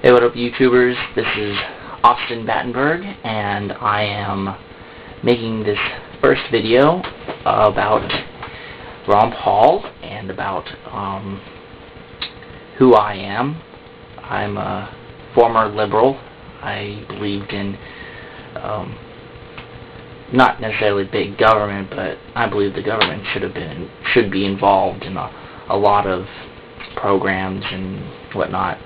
Hey, what up, YouTubers? This is Austin Battenberg, and I am making this first video about Ron Paul and about who I am. I'm a former liberal. I believed in not necessarily big government, but I believe the government should be involved in a lot of programs and whatnot.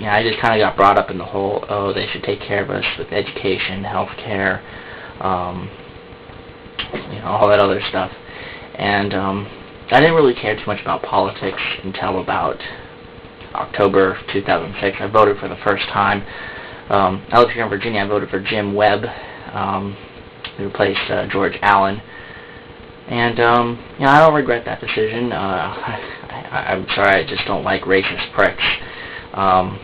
I just kind of got brought up in the whole, oh, they should take care of us with education, health care, all that other stuff. And I didn't really care too much about politics until about October 2006. I voted for the first time. I live here in Virginia. I voted for Jim Webb, who replaced George Allen. And I don't regret that decision. I'm sorry, I just don't like racist pricks. I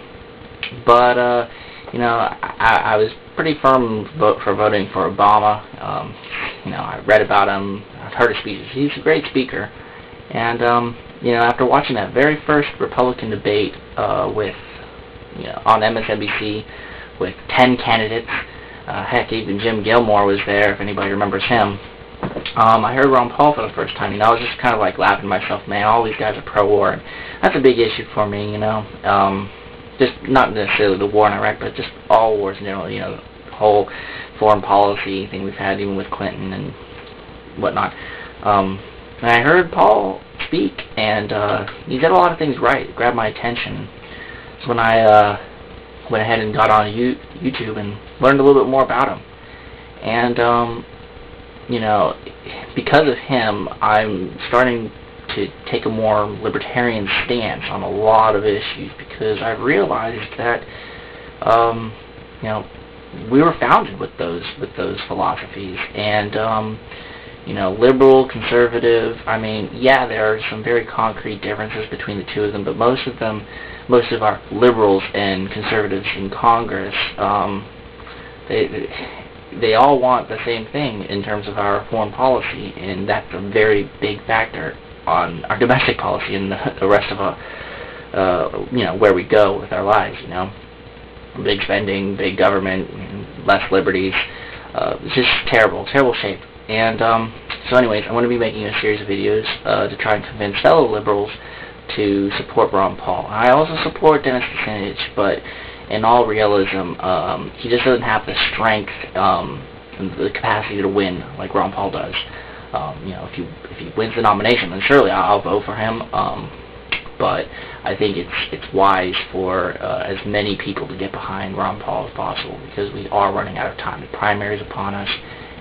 was pretty firm for voting for Obama. I read about him. I've heard his speeches. He's a great speaker. And after watching that very first Republican debate on MSNBC with 10 candidates, heck, even Jim Gilmore was there, if anybody remembers him. I heard Ron Paul for the first time. I was just kind of like laughing to myself, man, all these guys are pro-war. And that's a big issue for me, just not necessarily the war in Iraq, but just all wars in general, the whole foreign policy thing we've had, even with Clinton and whatnot. And I heard Paul speak, and he did a lot of things right. It grabbed my attention. So when I went ahead and got on YouTube and learned a little bit more about him. And because of him, I'm starting to take a more libertarian stance on a lot of issues, because I've realized that we were founded with those philosophies, and liberal, conservative. There are some very concrete differences between the two of them, but most of our liberals and conservatives in Congress, they all want the same thing in terms of our foreign policy, and that's a very big factor on our domestic policy and the rest of where we go with our lives. Big spending, big government, less liberties. It's just terrible shape. And so anyways, I'm going to be making a series of videos to try and convince fellow liberals to support Ron Paul. I also support Dennis DeSantis, but in all realism, he just doesn't have the strength and the capacity to win like Ron Paul does. If he wins the nomination, then surely I'll vote for him. But I think it's wise for as many people to get behind Ron Paul as possible, because we are running out of time. The primary is upon us,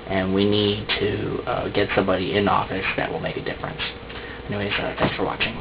and we need to get somebody in office that will make a difference. Anyways, thanks for watching.